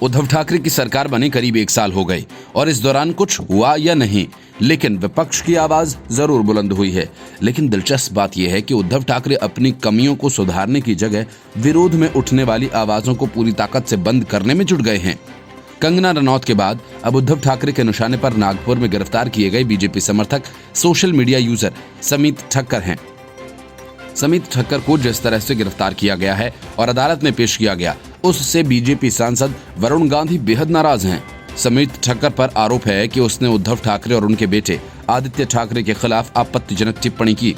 उद्धव ठाकरे की सरकार बने करीब 1 साल हो गए और इस दौरान कुछ हुआ या नहीं, लेकिन विपक्ष की आवाज जरूर बुलंद हुई है। लेकिन दिलचस्प बात यह है कि उद्धव ठाकरे अपनी कमियों को सुधारने की जगह विरोध में उठने वाली आवाजों को पूरी ताकत से बंद करने में जुट गए हैं। कंगना रनौत के बाद अब उद्धव ठाकरे के निशाने पर नागपुर में गिरफ्तार किए गए बीजेपी समर्थक सोशल मीडिया यूजर समित ठक्कर हैं। समित ठक्कर को जिस तरह से गिरफ्तार किया गया है और अदालत में पेश किया गया, उससे बीजेपी सांसद वरुण गांधी बेहद नाराज हैं। समित ठक्कर पर आरोप है कि उसने उद्धव ठाकरे और उनके बेटे आदित्य ठाकरे के खिलाफ आपत्तिजनक टिप्पणी की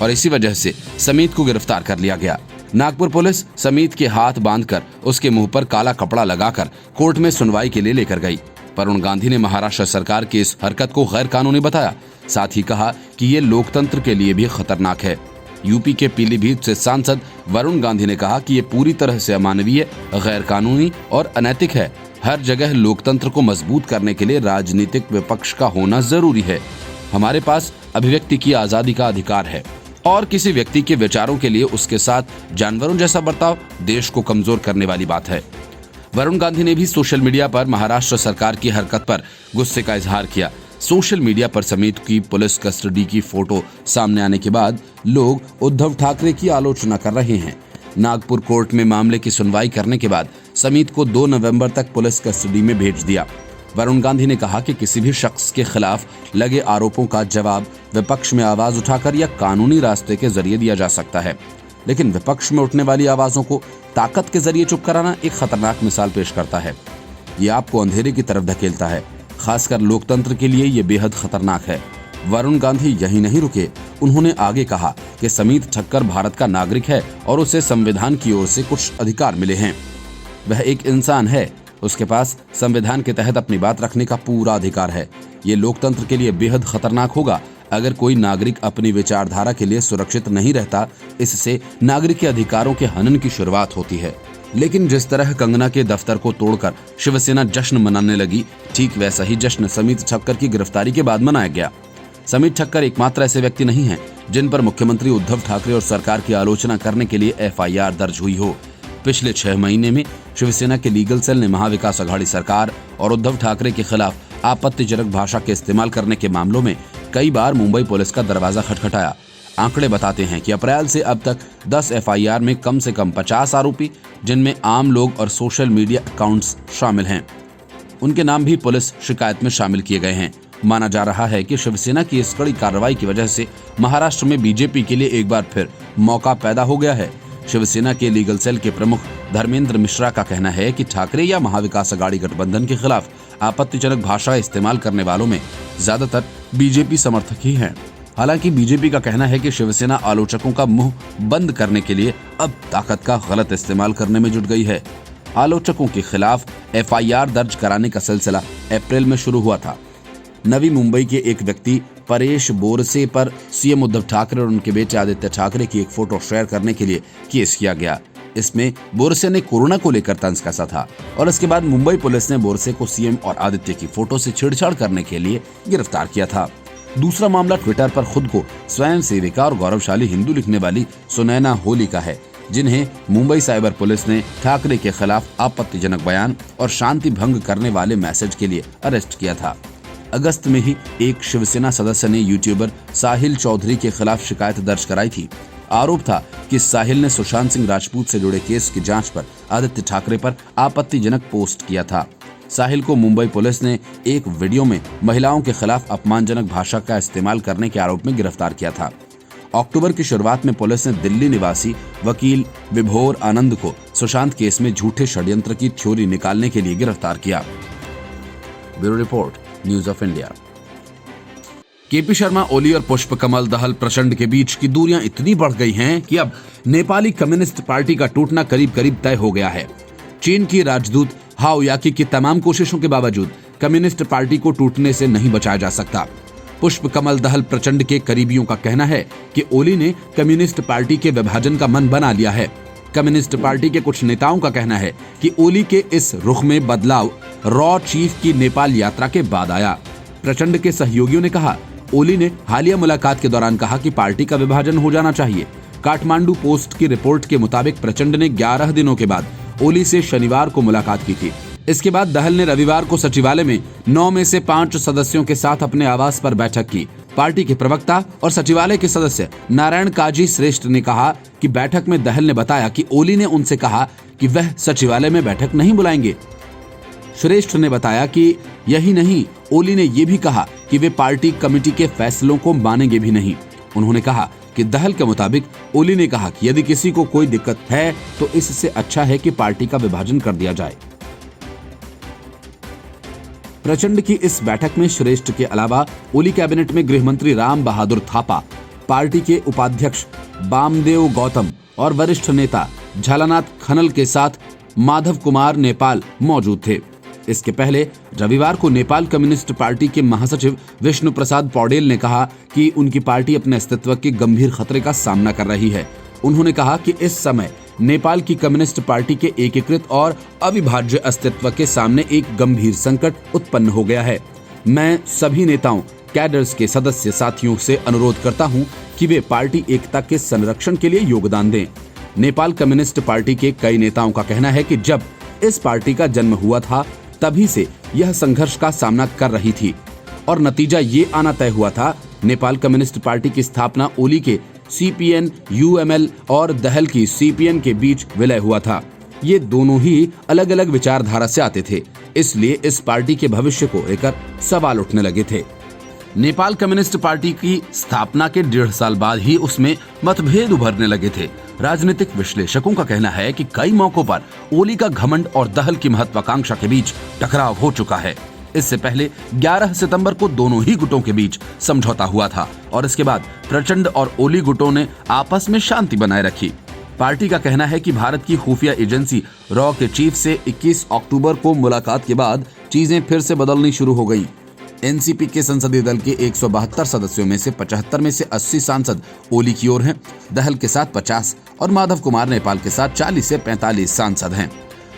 और इसी वजह से समित को गिरफ्तार कर लिया गया। नागपुर पुलिस समित के हाथ बांधकर उसके मुंह पर काला कपड़ा लगाकर कोर्ट में सुनवाई के लिए लेकर गई। वरुण गांधी ने महाराष्ट्र सरकार की इस हरकत को गैर कानूनी बताया, साथ ही कहा कि ये लोकतंत्र के लिए भी खतरनाक है। यूपी के पीलीभीत से सांसद वरुण गांधी ने कहा कि ये पूरी तरह से अमानवीय, गैर कानूनी और अनैतिक है। हर जगह लोकतंत्र को मजबूत करने के लिए राजनीतिक विपक्ष का होना जरूरी है। हमारे पास अभिव्यक्ति की आजादी का अधिकार है और किसी व्यक्ति के विचारों के लिए उसके साथ जानवरों जैसा बर्ताव देश को कमजोर करने वाली बात है। वरुण गांधी ने भी सोशल मीडिया पर महाराष्ट्र सरकार की हरकत पर गुस्से का इजहार किया। सोशल मीडिया पर समित की पुलिस कस्टडी की फोटो सामने आने के बाद लोग उद्धव ठाकरे की आलोचना कर रहे हैं। नागपुर कोर्ट में मामले की सुनवाई करने के बाद समित को 2 नवंबर तक पुलिस कस्टडी में भेज दिया। वरुण गांधी ने कहा कि किसी भी शख्स के खिलाफ लगे आरोपों का जवाब विपक्ष में आवाज उठाकर या कानूनी रास्ते के जरिए दिया जा सकता है, लेकिन विपक्ष में उठने वाली आवाजों को ताकत के जरिए चुप कराना एक खतरनाक मिसाल पेश करता है। ये आपको अंधेरे की तरफ धकेलता है। खासकर लोकतंत्र के लिए ये बेहद खतरनाक है। वरुण गांधी यही नहीं रुके, उन्होंने आगे कहा कि समित ठक्कर भारत का नागरिक है और उसे संविधान की ओर से कुछ अधिकार मिले हैं। वह एक इंसान है, उसके पास संविधान के तहत अपनी बात रखने का पूरा अधिकार है। ये लोकतंत्र के लिए बेहद खतरनाक होगा अगर कोई नागरिक अपनी विचारधारा के लिए सुरक्षित नहीं रहता। इससे नागरिक के अधिकारों के हनन की शुरुआत होती है। लेकिन जिस तरह कंगना के दफ्तर को तोड़कर शिवसेना जश्न मनाने लगी, ठीक वैसा ही जश्न समित ठक्कर की गिरफ्तारी के बाद मनाया गया। समित ठक्कर एकमात्र ऐसे व्यक्ति नहीं हैं जिन पर मुख्यमंत्री उद्धव ठाकरे और सरकार की आलोचना करने के लिए एफआईआर दर्ज हुई हो। पिछले 6 महीने में शिवसेना के लीगल सेल ने महाविकास अघाड़ी सरकार और उद्धव ठाकरे के खिलाफ आपत्तिजनक भाषा के इस्तेमाल करने के मामलों में कई बार मुंबई पुलिस का दरवाजा खटखटाया। आंकड़े बताते हैं कि अप्रैल से अब तक 10 एफआईआर में कम से कम 50 आरोपी, जिनमें आम लोग और सोशल मीडिया अकाउंट्स शामिल हैं, उनके नाम भी पुलिस शिकायत में शामिल किए गए हैं। माना जा रहा है कि शिवसेना की इस कड़ी कार्रवाई की वजह से महाराष्ट्र में बीजेपी के लिए एक बार फिर मौका पैदा हो गया है। शिवसेना के लीगल सेल के प्रमुख धर्मेंद्र मिश्रा का कहना है कि ठाकरे या महाविकास अघाड़ी गठबंधन के खिलाफ आपत्तिजनक भाषा इस्तेमाल करने वालों में ज्यादातर बीजेपी समर्थक ही हैं। हालांकि बीजेपी का कहना है कि शिवसेना आलोचकों का मुंह बंद करने के लिए अब ताकत का गलत इस्तेमाल करने में जुट गई है। आलोचकों के खिलाफ एफआईआर दर्ज कराने का सिलसिला अप्रैल में शुरू हुआ था। नवी मुंबई के एक व्यक्ति परेश बोरसे पर सीएम उद्धव ठाकरे और उनके बेटे आदित्य ठाकरे की एक फोटो शेयर करने के लिए केस किया गया। इसमें बोरसे ने कोरोना को लेकर तंज कसा था और इसके बाद मुंबई पुलिस ने बोरसे को सीएम और आदित्य की फोटो से छेड़छाड़ करने के लिए गिरफ्तार किया था। दूसरा मामला ट्विटर पर खुद को स्वयं सेविका और गौरवशाली हिंदू लिखने वाली सुनैना होली का है, जिन्हें मुंबई साइबर पुलिस ने ठाकरे के खिलाफ आपत्तिजनक बयान और शांति भंग करने वाले मैसेज के लिए अरेस्ट किया था। अगस्त में ही एक शिवसेना सदस्य ने यूट्यूबर साहिल चौधरी के खिलाफ शिकायत दर्ज कराई थी। आरोप था कि साहिल ने सुशांत सिंह राजपूत से जुड़े केस की जांच पर आदित्य ठाकरे पर आपत्तिजनक पोस्ट किया था। साहिल को मुंबई पुलिस ने एक वीडियो में महिलाओं के खिलाफ अपमानजनक भाषा का इस्तेमाल करने के आरोप में गिरफ्तार किया था। अक्टूबर की शुरुआत में पुलिस ने दिल्ली निवासी वकील विभोर आनंद को सुशांत केस में झूठे षड्यंत्र की थ्योरी निकालने के लिए गिरफ्तार किया। Bureau report, news of India. KP Sharma Oli और पुष्प कमल दहल प्रचंड के बीच की दूरियां इतनी बढ़ गई हैं कि अब नेपाली कम्युनिस्ट पार्टी का टूटना करीब करीब तय हो गया है। चीन की राजदूत हाओ याकी की तमाम कोशिशों के बावजूद कम्युनिस्ट पार्टी को टूटने से नहीं बचाया जा सकता। पुष्प कमल दहल प्रचंड के करीबियों का कहना है कि ओली ने कम्युनिस्ट पार्टी के विभाजन का मन बना लिया है। कम्युनिस्ट पार्टी के कुछ नेताओं का कहना है कि ओली के इस रुख में बदलाव रॉ चीफ की नेपाल यात्रा के बाद आया। प्रचंड के सहयोगियों ने कहा, ओली ने हालिया मुलाकात के दौरान कहा कि पार्टी का विभाजन हो जाना चाहिए। काठमांडू पोस्ट की रिपोर्ट के मुताबिक प्रचंड ने 11 दिनों के बाद ओली से शनिवार को मुलाकात की थी। इसके बाद दहल ने रविवार को सचिवालय में 9 में से 5 सदस्यों के साथ अपने आवास पर बैठक की। पार्टी के प्रवक्ता और सचिवालय के सदस्य नारायण काजी श्रेष्ठ ने कहा कि बैठक में दहल ने बताया कि ओली ने उनसे कहा कि वह सचिवालय में बैठक नहीं बुलाएंगे। श्रेष्ठ ने बताया कि यही नहीं, ओली ने यह भी कहा कि वे पार्टी कमेटी के फैसलों को मानेंगे भी नहीं। उन्होंने कहा कि दहल के मुताबिक ओली ने कहा कि यदि किसी को कोई दिक्कत है तो इससे अच्छा है कि पार्टी का विभाजन कर दिया जाए। प्रचंड की इस बैठक में श्रेष्ठ के अलावा ओली कैबिनेट में गृह मंत्री राम बहादुर थापा, पार्टी के उपाध्यक्ष बामदेव गौतम और वरिष्ठ नेता झालानाथ खनल के साथ माधव कुमार नेपाल मौजूद थे। इसके पहले रविवार को नेपाल कम्युनिस्ट पार्टी के महासचिव विष्णु प्रसाद पौडेल ने कहा कि उनकी पार्टी अपने अस्तित्व के गंभीर खतरे का सामना कर रही है। उन्होंने कहा कि इस समय नेपाल की कम्युनिस्ट पार्टी के एकीकृत और अविभाज्य अस्तित्व के सामने एक गंभीर संकट उत्पन्न हो गया है। मैं सभी नेताओं, कैडर्स के सदस्य साथियों से अनुरोध करता हूं कि वे पार्टी एकता के संरक्षण के लिए योगदान दें। नेपाल कम्युनिस्ट पार्टी के कई नेताओं का कहना है कि जब इस पार्टी का जन्म हुआ था तभी से यह संघर्ष का सामना कर रही थी और नतीजा ये आना तय हुआ था। नेपाल कम्युनिस्ट पार्टी की स्थापना ओली के सीपीएन यूएमएल और दहल की सीपीएन के बीच विलय हुआ था। ये दोनों ही अलग अलग विचारधारा से आते थे, इसलिए इस पार्टी के भविष्य को लेकर सवाल उठने लगे थे। नेपाल कम्युनिस्ट पार्टी की स्थापना के 1.5 साल बाद ही उसमें मतभेद उभरने लगे थे। राजनीतिक विश्लेषकों का कहना है कि कई मौकों पर ओली का घमंड और दहल की महत्वाकांक्षा के बीच टकराव हो चुका है। इससे पहले 11 सितंबर को दोनों ही गुटों के बीच समझौता हुआ था और इसके बाद प्रचंड और ओली गुटों ने आपस में शांति बनाए रखी। पार्टी का कहना है कि भारत की खुफिया एजेंसी रॉ के चीफ से 21 अक्टूबर को मुलाकात के बाद चीजें फिर से बदलनी शुरू हो गई। एनसीपी के संसदीय दल के 172 सदस्यों में से 75 में से 80 सांसद ओली की ओर हैं, दहल के साथ 50 और माधव कुमार नेपाल के साथ 40 से 45 सांसद हैं।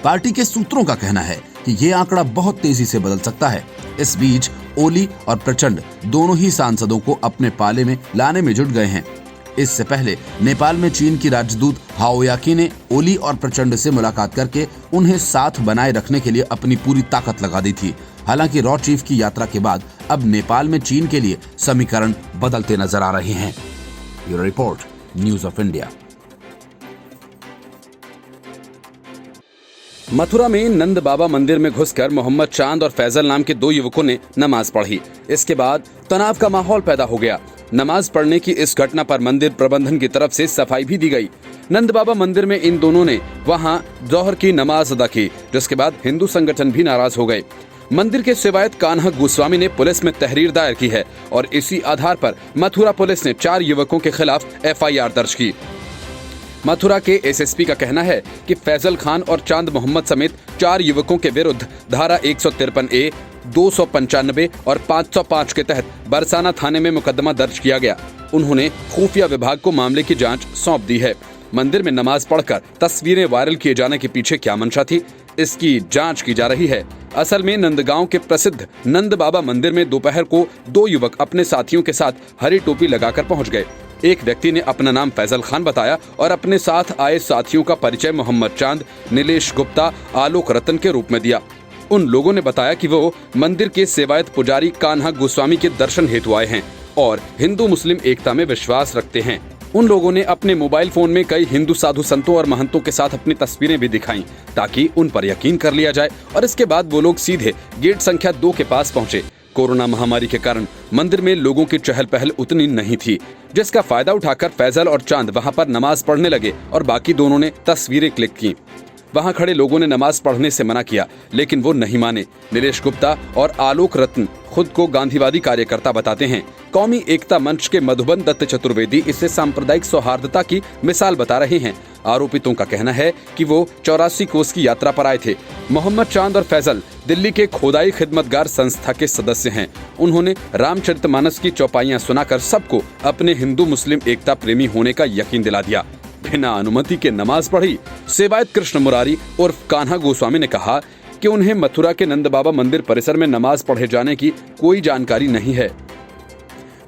पार्टी के सूत्रों का कहना है कि ये आंकड़ा बहुत तेजी से बदल सकता है। इस बीच ओली और प्रचंड दोनों ही सांसदों को अपने पाले में लाने में जुट गए हैं। इससे पहले नेपाल में चीन की राजदूत हाओ याकी ने ओली और प्रचंड से मुलाकात करके उन्हें साथ बनाए रखने के लिए अपनी पूरी ताकत लगा दी थी। हालांकि रॉ चीफ की यात्रा के बाद अब नेपाल में चीन के लिए समीकरण बदलते नजर आ रहे हैं। Bureau report, news of India. Mathura में नंद बाबा मंदिर में घुसकर मोहम्मद चांद और फैजल नाम के 2 युवकों ने नमाज पढ़ी। इसके बाद तनाव का माहौल पैदा हो गया। नमाज पढ़ने की इस घटना पर मंदिर प्रबंधन की तरफ से सफाई भी दी गई। नंद बाबा मंदिर में इन दोनों ने वहां जोहर की नमाज अदा की, जिसके बाद हिंदू संगठन भी नाराज हो गए। मंदिर के सेवायत कान्हा गोस्वामी ने पुलिस में तहरीर दायर की है और इसी आधार पर मथुरा पुलिस ने 4 युवकों के खिलाफ एफआईआर दर्ज की। मथुरा के एसएसपी का कहना है कि फैजल खान और चांद मोहम्मद समेत 4 युवकों के विरुद्ध धारा 153A, 295 और 505 के तहत बरसाना थाने में मुकदमा दर्ज किया गया। उन्होंने खुफिया विभाग को मामले की जांच सौंप दी है। मंदिर में नमाज पढ़कर तस्वीरें वायरल किए जाने के पीछे क्या मंशा थी, इसकी जांच की जा रही है। असल में नंदगांव के प्रसिद्ध नंद बाबा मंदिर में दोपहर को 2 युवक अपने साथियों के साथ हरी टोपी लगाकर पहुंच गए। एक व्यक्ति ने अपना नाम फैजल खान बताया और अपने साथ आए साथियों का परिचय मोहम्मद चांद, नीलेश गुप्ता, आलोक रतन के रूप में दिया। उन लोगों ने बताया कि वो मंदिर के सेवायत पुजारी कान्हा गोस्वामी के दर्शन हेतु आए हैं और हिंदू मुस्लिम एकता में विश्वास रखते हैं। उन लोगों ने अपने मोबाइल फोन में कई हिंदू साधु संतों और महंतों के साथ अपनी तस्वीरें भी दिखाईं ताकि उन पर यकीन कर लिया जाए और इसके बाद वो लोग सीधे गेट संख्या 2 के पास पहुंचे। कोरोना महामारी के कारण मंदिर में लोगों की चहल पहल उतनी नहीं थी, जिसका फायदा उठाकर फैजल और चांद वहां पर नमाज पढ़ने लगे और बाकी दोनों ने तस्वीरें क्लिक की। वहां खड़े लोगों ने नमाज पढ़ने से मना किया, लेकिन वो नहीं माने। नीलेश गुप्ता और आलोक रत्न खुद को गांधीवादी कार्यकर्ता बताते हैं। कौमी एकता मंच के मधुबन दत्त चतुर्वेदी इसे सांप्रदायिक सौहार्दता की मिसाल बता रहे हैं। आरोपितों का कहना है कि वो 84 कोस की यात्रा पर आए थे। मोहम्मद चांद और फैजल दिल्ली के खोदाई खिदमतगार संस्था के सदस्य हैं। उन्होंने रामचरितमानस की चौपाइयां सुनाकर सबको अपने हिंदू मुस्लिम एकता प्रेमी होने का यकीन दिला दिया। बिना अनुमति के नमाज पढ़ी। सेवायत कृष्ण मुरारी उर्फ कान्हा गोस्वामी ने कहा कि उन्हें मथुरा के नंद बाबा मंदिर परिसर में नमाज पढ़े जाने की कोई जानकारी नहीं है।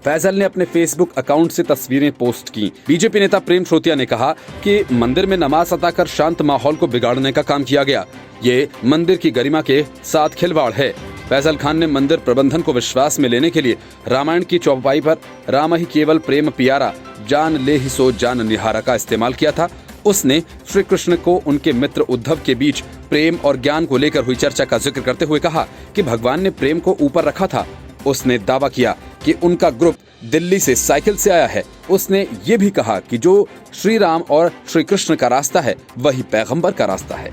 फैजल ने अपने फेसबुक अकाउंट से तस्वीरें पोस्ट की। बीजेपी नेता प्रेम श्रोतिया ने कहा कि मंदिर में नमाज अदा कर शांत माहौल को बिगाड़ने का काम किया गया। ये मंदिर की गरिमा के साथ खिलवाड़ है। फैजल खान ने मंदिर प्रबंधन को विश्वास में लेने के लिए रामायण की चौपाई पर राम ही केवल प्रेम पियारा, जान ले ही सो जान निहारा का इस्तेमाल किया था। उसने श्री कृष्ण को उनके मित्र उद्धव के बीच प्रेम और ज्ञान को लेकर हुई चर्चा का जिक्र करते हुए कहा कि भगवान ने प्रेम को ऊपर रखा था। उसने दावा किया कि उनका ग्रुप दिल्ली से साइकिल से आया है। उसने ये भी कहा कि जो श्री राम और श्री कृष्ण का रास्ता है वही पैगंबर का रास्ता है।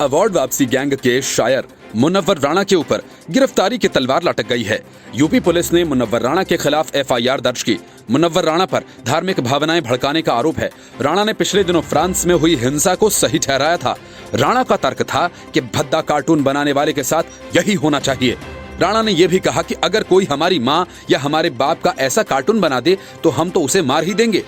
अवार्ड वापसी गैंग के शायर मुनव्वर राणा के ऊपर गिरफ्तारी की तलवार लटक गई है। यूपी पुलिस ने मुनव्वर राणा के खिलाफ FIR दर्ज की। मुनव्वर राणा पर धार्मिक भावनाएं भड़काने का आरोप है। राणा ने पिछले दिनों फ्रांस में हुई हिंसा को सही ठहराया था। राणा का तर्क था कि भद्दा कार्टून बनाने वाले के साथ यही होना चाहिए। राणा ने यह भी कहा कि अगर कोई हमारी माँ या हमारे बाप का ऐसा कार्टून बना दे तो हम तो उसे मार ही देंगे।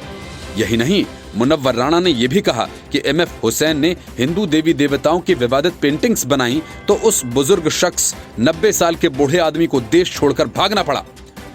यही नहीं, मुनव्वर राणा ने यह भी कहा कि MF हुसैन ने हिंदू देवी देवताओं की विवादित पेंटिंग्स बनाई तो उस बुजुर्ग शख्स 90 साल के बूढ़े आदमी को देश छोड़कर भागना पड़ा।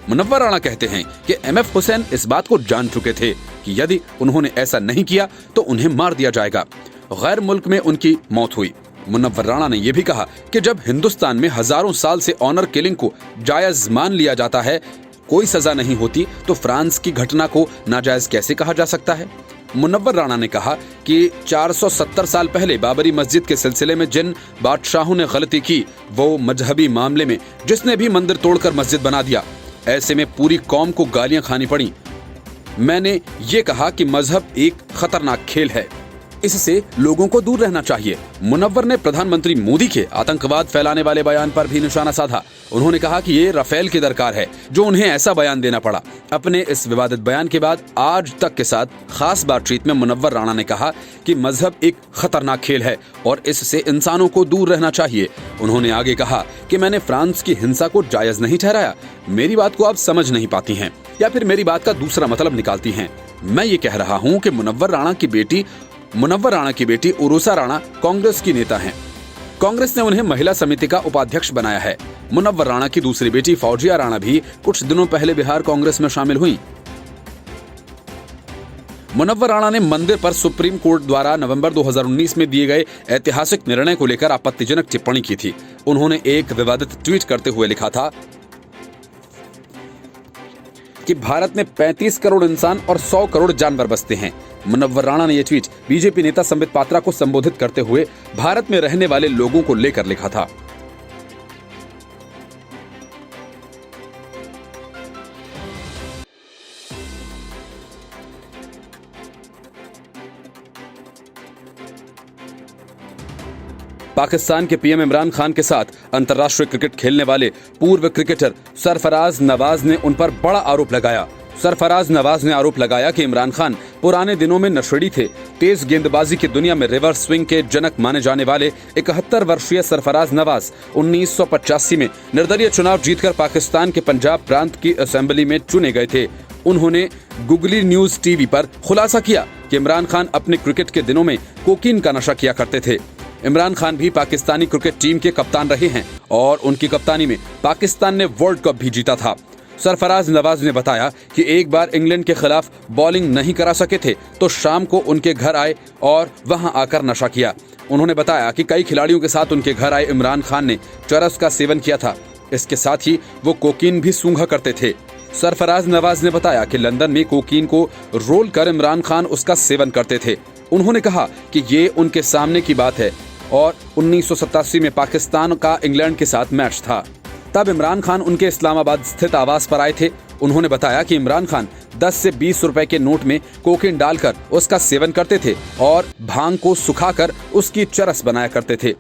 मुनव्वर राणा कहते हैं कि MF हुसैन इस बात को जान चुके थे कि यदि उन्होंने ऐसा नहीं किया तो उन्हें मार दिया जाएगा। गैर मुल्क में उनकी मौत हुई। मुनव्वर राणा ने यह भी कहा कि जब हिंदुस्तान में हजारों साल से ऑनर किलिंग को जायज मान लिया जाता है, कोई सजा नहीं होती, तो फ्रांस की घटना को नाजायज कैसे कहा जा सकता है। मुनव्वर राणा ने कहा कि 470 साल पहले बाबरी मस्जिद के सिलसिले में जिन बादशाहों ने गलती की, वो मजहबी मामले में जिसने भी मंदिर तोड़कर मस्जिद बना दिया, ऐसे में पूरी कौम को गालियां खानी पड़ी। मैंने ये कहा कि मजहब एक खतरनाक खेल है, इससे लोगों को दूर रहना चाहिए। मुनव्वर ने प्रधानमंत्री मोदी के आतंकवाद फैलाने वाले बयान पर भी निशाना साधा। उन्होंने कहा कि ये राफेल की दरकार है जो उन्हें ऐसा बयान देना पड़ा। अपने इस विवादित बयान के बाद आज तक के साथ खास बातचीत में मुनव्वर राणा ने कहा कि मजहब एक खतरनाक खेल है और इससे इंसानों को दूर रहना चाहिए। उन्होंने आगे कहा कि मैंने फ्रांस की हिंसा को जायज नहीं ठहराया। मेरी बात को आप समझ नहीं पाती हैं या फिर मेरी बात का दूसरा मतलब निकालती हैं। मैं ये कह रहा हूँ कि मुनव्वर राणा की बेटी उरुसा राणा कांग्रेस की नेता हैं। कांग्रेस ने उन्हें महिला समिति का उपाध्यक्ष बनाया है। मुनव्वर राणा की दूसरी बेटी फौजिया राणा भी कुछ दिनों पहले बिहार कांग्रेस में शामिल हुई। मुनव्वर राणा ने मंदिर पर सुप्रीम कोर्ट द्वारा नवंबर 2019 में दिए गए ऐतिहासिक निर्णय को लेकर आपत्तिजनक टिप्पणी की थी। उन्होंने एक विवादित ट्वीट करते हुए लिखा था कि भारत में 35 करोड़ इंसान और 100 करोड़ जानवर बसते हैं। मुनव्वर राणा ने यह ट्वीट बीजेपी नेता संबित पात्रा को संबोधित करते हुए भारत में रहने वाले लोगों को लेकर लिखा था। पाकिस्तान के PM इमरान खान के साथ अंतर्राष्ट्रीय क्रिकेट खेलने वाले पूर्व क्रिकेटर सरफराज नवाज ने उन पर बड़ा आरोप लगाया। सरफराज नवाज ने आरोप लगाया कि इमरान खान पुराने दिनों में नशेड़ी थे। तेज गेंदबाजी की दुनिया में रिवर्स स्विंग के जनक माने जाने वाले 71 वर्षीय सरफराज नवाज 1985 में निर्दलीय चुनाव जीतकर पाकिस्तान के पंजाब प्रांत की असेंबली में चुने गए थे। उन्होंने गूगली न्यूज TV पर खुलासा किया कि इमरान खान अपने क्रिकेट के दिनों में कोकीन का नशा किया करते थे। इमरान खान भी पाकिस्तानी क्रिकेट टीम के कप्तान रहे हैं और उनकी कप्तानी में पाकिस्तान ने वर्ल्ड कप भी जीता था। सरफराज नवाज ने बताया कि एक बार इंग्लैंड के खिलाफ बॉलिंग नहीं करा सके थे तो शाम को उनके घर आए और वहां आकर नशा किया। उन्होंने बताया कि कई खिलाड़ियों के साथ उनके घर आए इमरान खान ने चरस का सेवन किया था। इसके साथ ही वो कोकीन भी सूंघा करते थे। सरफराज नवाज ने बताया कि लंदन में कोकीन को रोल कर इमरान खान उसका सेवन करते थे। उन्होंने कहा कि ये उनके सामने की बात है और 1987 में पाकिस्तान का इंग्लैंड के साथ मैच था। तब इमरान खान उनके इस्लामाबाद स्थित आवास पर आए थे। उन्होंने बताया कि इमरान खान 10 से 20 रुपए के नोट में कोकीन डालकर उसका सेवन करते थे और भांग को सुखाकर उसकी चरस बनाया करते थे।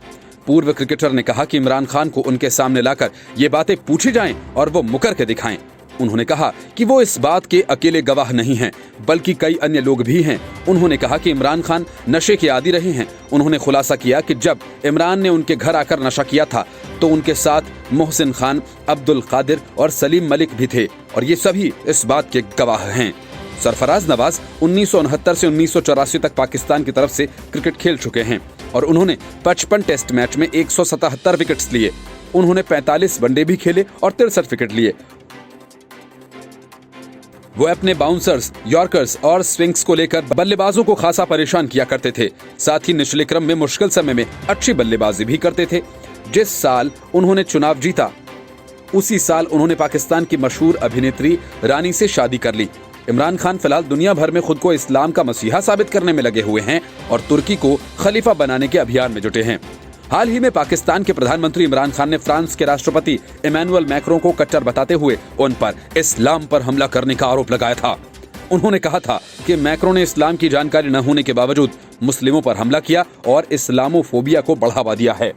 पूर्व क्रिकेटर ने कहा कि इमरान खान को उनके सामने लाकर ये बातें पूछी जाएं और वो मुकर के दिखाएं। उन्होंने कहा कि वो इस बात के अकेले गवाह नहीं हैं, बल्कि कई अन्य लोग भी हैं। उन्होंने कहा कि इमरान खान नशे के आदी रहे हैं। उन्होंने खुलासा किया कि जब इमरान ने उनके घर आकर नशा किया था तो उनके साथ मोहसिन खान, अब्दुल कादिर और सलीम मलिक भी थे और ये सभी इस बात के गवाह हैं। सरफराज नवाज 1969 से 1984 तक पाकिस्तान की तरफ से क्रिकेट खेल चुके हैं और उन्होंने 55 टेस्ट मैच में 177 विकेट्स लिए। उन्होंने 45 वनडे भी खेले और 63 विकेट लिए। वो अपने बाउंसर्स, यॉर्कर्स और स्विंग्स को लेकर बल्लेबाजों को खासा परेशान किया करते थे। साथ ही निचले क्रम में मुश्किल समय में अच्छी बल्लेबाजी भी करते थे। जिस साल उन्होंने चुनाव जीता उसी साल उन्होंने पाकिस्तान की मशहूर अभिनेत्री रानी से शादी कर ली। इमरान खान फिलहाल दुनिया भर में खुद को इस्लाम का मसीहा साबित करने में लगे हुए हैं और तुर्की को खलीफा बनाने के अभियान में जुटे हैं। हाल ही में पाकिस्तान के प्रधानमंत्री इमरान खान ने फ्रांस के राष्ट्रपति इमैनुअल मैक्रों को कट्टर बताते हुए उन पर इस्लाम पर हमला करने का आरोप लगाया था। उन्होंने कहा था कि मैक्रों ने इस्लाम की जानकारी न होने के बावजूद मुस्लिमों पर हमला किया और इस्लामोफोबिया को बढ़ावा दिया है।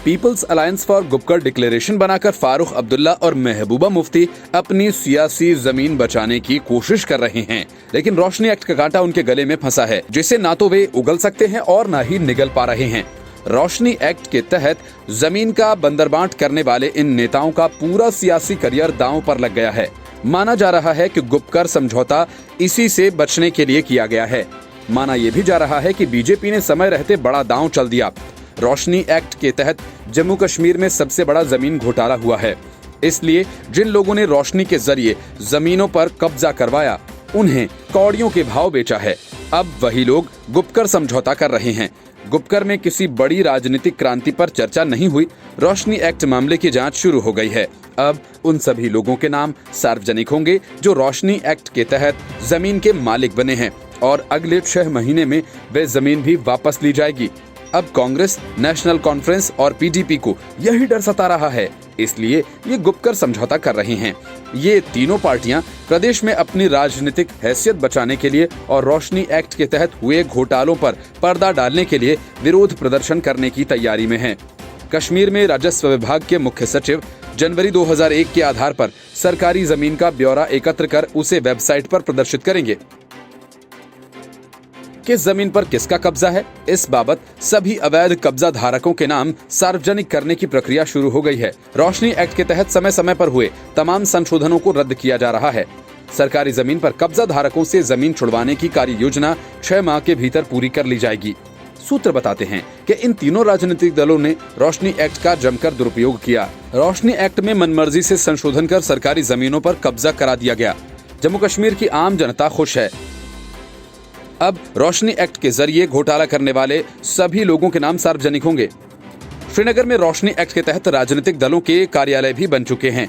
People's alliance for Gupkar declaration बनाकर फारूक अब्दुल्ला और महबूबा मुफ्ती अपनी सियासी जमीन बचाने की कोशिश कर रहे हैं, लेकिन रोशनी एक्ट का कांटा उनके गले में फंसा है, जिसे ना तो वे उगल सकते हैं और ना ही निगल पा रहे हैं। रोशनी एक्ट के तहत जमीन का बंदरबांट करने वाले इन नेताओं का पूरा सियासी करियर दांव पर लग गया है। माना जा रहा है कि गुपकर समझौता इसी से बचने के लिए किया गया है। माना यह भी जा रहा है कि बीजेपी ने समय रहते बड़ा दांव चल दिया। रोशनी एक्ट के तहत जम्मू कश्मीर में सबसे बड़ा जमीन घोटाला हुआ है, इसलिए जिन लोगों ने रोशनी के जरिए जमीनों पर कब्जा करवाया उन्हें कौड़ियों के भाव बेचा है। अब वही लोग गुपकर समझौता कर रहे हैं। गुपकर में किसी बड़ी राजनीतिक क्रांति पर चर्चा नहीं हुई। रोशनी एक्ट मामले की जांच शुरू हो गई है। अब उन सभी लोगों के नाम सार्वजनिक होंगे जो रोशनी एक्ट के तहत जमीन के मालिक बने हैं और अगले 6 महीने में वे जमीन भी वापस ली जाएगी। अब कांग्रेस, नेशनल कॉन्फ्रेंस और पीडीपी को यही डर सता रहा है, इसलिए ये गुपकर समझौता कर रहे हैं। ये तीनों पार्टियां प्रदेश में अपनी राजनीतिक हैसियत बचाने के लिए और रोशनी एक्ट के तहत हुए घोटालों पर पर्दा डालने के लिए विरोध प्रदर्शन करने की तैयारी में हैं। कश्मीर में राजस्व विभाग के मुख्य सचिव जनवरी 2001 के आधार पर सरकारी जमीन का ब्यौरा एकत्र कर उसे वेबसाइट पर प्रदर्शित करेंगे। किस जमीन पर किसका कब्जा है, इस बाबत सभी अवैध कब्जा धारकों के नाम सार्वजनिक करने की प्रक्रिया शुरू हो गई है। रोशनी एक्ट के तहत समय समय पर हुए तमाम संशोधनों को रद्द किया जा रहा है। सरकारी जमीन पर कब्जा धारकों से जमीन छुड़वाने की कार्य योजना 6 माह के भीतर पूरी कर ली जाएगी। सूत्र बताते हैं कि इन तीनों राजनीतिक दलों ने रोशनी एक्ट का जमकर दुरुपयोग किया। रोशनी एक्ट में मनमर्जी से संशोधन कर सरकारी जमीनों पर कब्जा करा दिया गया। जम्मू कश्मीर की आम जनता खुश है। अब रोशनी एक्ट के जरिए घोटाला करने वाले सभी लोगों के नाम सार्वजनिक होंगे। श्रीनगर में रोशनी एक्ट के तहत राजनीतिक दलों के कार्यालय भी बन चुके हैं।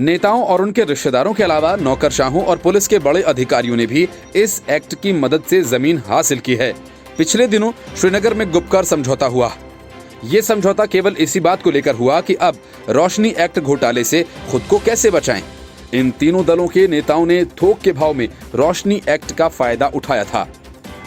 नेताओं और उनके रिश्तेदारों के अलावा नौकरशाहों और पुलिस के बड़े अधिकारियों ने भी इस एक्ट की मदद से जमीन हासिल की है। पिछले दिनों श्रीनगर में गुपकर समझौता हुआ। ये समझौता केवल इसी बात को लेकर हुआ कि अब रोशनी एक्ट घोटाले से खुद को कैसे बचाएं। इन तीनों दलों के नेताओं ने थोक के भाव में रोशनी एक्ट का फायदा उठाया था।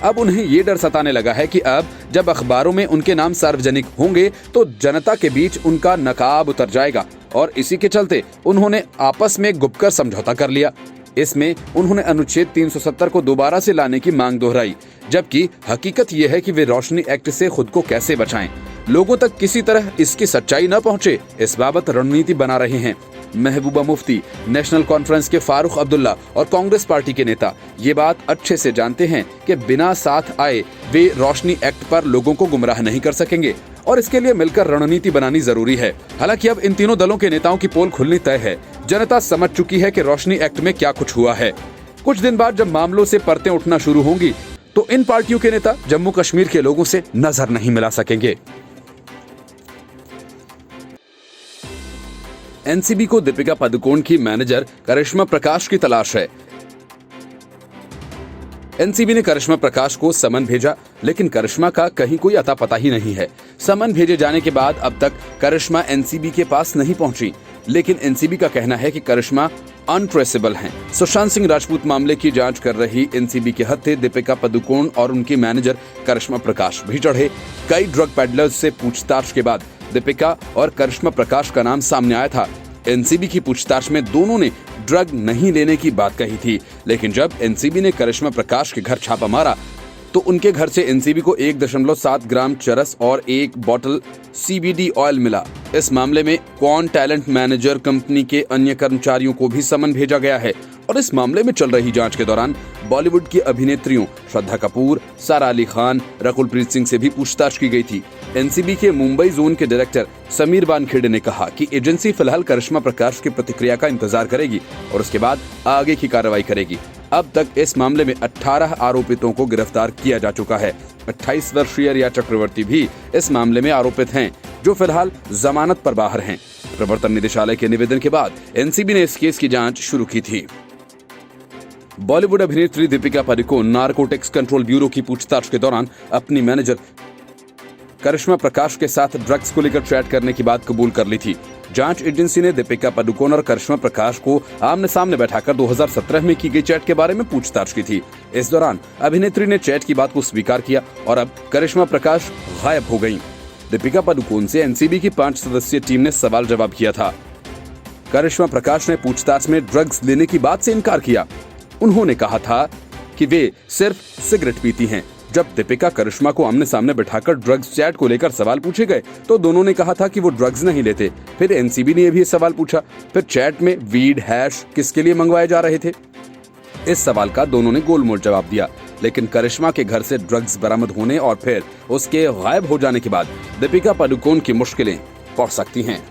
अब उन्हें ये डर सताने लगा है कि अब जब अखबारों में उनके नाम सार्वजनिक होंगे तो जनता के बीच उनका नकाब उतर जाएगा और इसी के चलते उन्होंने आपस में गुपकर समझौता कर लिया। इसमें उन्होंने अनुच्छेद 370 को दोबारा से लाने की मांग दोहराई, जबकि हकीकत यह है कि वे रोशनी एक्ट से खुद को कैसे बचाएं। लोगों तक किसी तरह इसकी सच्चाई न पहुंचे, इस बाबत रणनीति बना रहे हैं महबूबा मुफ्ती, नेशनल कॉन्फ्रेंस के फारूक अब्दुल्ला और कांग्रेस पार्टी के नेता ये बात अच्छे से जानते हैं कि बिना साथ आए वे रोशनी एक्ट पर लोगों को गुमराह नहीं कर सकेंगे और इसके लिए मिलकर रणनीति बनानी जरूरी है। हालांकि अब इन तीनों दलों के नेताओं की पोल खुलनी तय है। जनता समझ चुकी है कि रोशनी एक्ट में क्या कुछ हुआ है। कुछ दिन बाद जब मामलों से परतें उठना शुरू होंगी तो इन पार्टियों के नेता जम्मू कश्मीर के लोगों से नजर नहीं मिला सकेंगे। एनसीबी को दीपिका पादुकोण की मैनेजर करिश्मा प्रकाश की तलाश है। एनसीबी ने करिश्मा प्रकाश को समन भेजा, लेकिन करिश्मा का कहीं कोई अता पता ही नहीं है। समन भेजे जाने के बाद अब तक करिश्मा एनसीबी के पास नहीं पहुंची, लेकिन एनसीबी का कहना है कि करिश्मा अनट्रेसेबल हैं। सुशांत सिंह राजपूत मामले की जांच कर रही एनसीबी के हत्थे दीपिका पादुकोण और उनकी मैनेजर करिश्मा प्रकाश भी चढ़े। कई ड्रग पेडलर्स से पूछताछ के बाद दीपिका और करिश्मा प्रकाश का नाम सामने आया था। एनसीबी की पूछताछ में दोनों ने ड्रग नहीं लेने की बात कही थी, लेकिन जब एनसीबी ने करिश्मा प्रकाश के घर छापा मारा तो उनके घर से एनसीबी को 1.7 ग्राम चरस और 1 बोतल सीबीडी ऑयल मिला। इस मामले में कौन टैलेंट मैनेजर कंपनी के अन्य कर्मचारियों को भी समन भेजा गया है और इस मामले में चल रही जांच के दौरान बॉलीवुड की अभिनेत्रियों श्रद्धा कपूर, सारा अली खान, रकुलप्रीत सिंह से भी पूछताछ की गई थी। एनसीबी के मुंबई जोन के डायरेक्टर समीर वानखेड़े ने कहा कि एजेंसी फिलहाल करिश्मा प्रकाश की प्रतिक्रिया का इंतजार करेगी और उसके बाद आगे की कार्रवाई करेगी। अब तक इस मामले में 18 आरोपितों को गिरफ्तार किया जा चुका है। 28 वर्षीय रिया चक्रवर्ती भी इस मामले में आरोपित हैं, जो फिलहाल जमानत पर बाहर हैं। प्रवर्तन निदेशालय के निवेदन के बाद एनसीबी ने इस केस की जांच शुरू की थी। बॉलीवुड अभिनेत्री Deepika Padukone narcotics control bureau की पूछताछ के दौरान अपनी मैनेजर करिश्मा प्रकाश के साथ ड्रग्स को लेकर चैट करने की बात कबूल कर ली थी। जांच एजेंसी ने दीपिका पादुकोण और करिश्मा प्रकाश को आमने सामने बैठाकर 2017 में की गई चैट के बारे में पूछताछ की थी। इस दौरान अभिनेत्री ने चैट की बात को स्वीकार किया और अब करिश्मा प्रकाश गायब हो गयी। दीपिका पादुकोण से एनसीबी की 5 सदस्यीय टीम ने सवाल जवाब किया था। करिश्मा प्रकाश ने पूछताछ में ड्रग्स लेने की बात से इनकार किया। उन्होंने कहा था कि वे सिर्फ सिगरेट पीती हैं। जब दीपिका करिश्मा को आमने सामने बिठाकर ड्रग्स चैट को लेकर सवाल पूछे गए तो दोनों ने कहा था कि वो ड्रग्स नहीं लेते। फिर एनसीबी ने भी सवाल पूछा, फिर चैट में वीड हैश किसके लिए मंगवाए जा रहे थे। इस सवाल का दोनों ने गोलमोल जवाब दिया, लेकिन करिश्मा के घर से ड्रग्स बरामद होने और फिर उसके गायब हो जाने के बाद दीपिका पादुकोण की मुश्किलें बढ़ सकती हैं।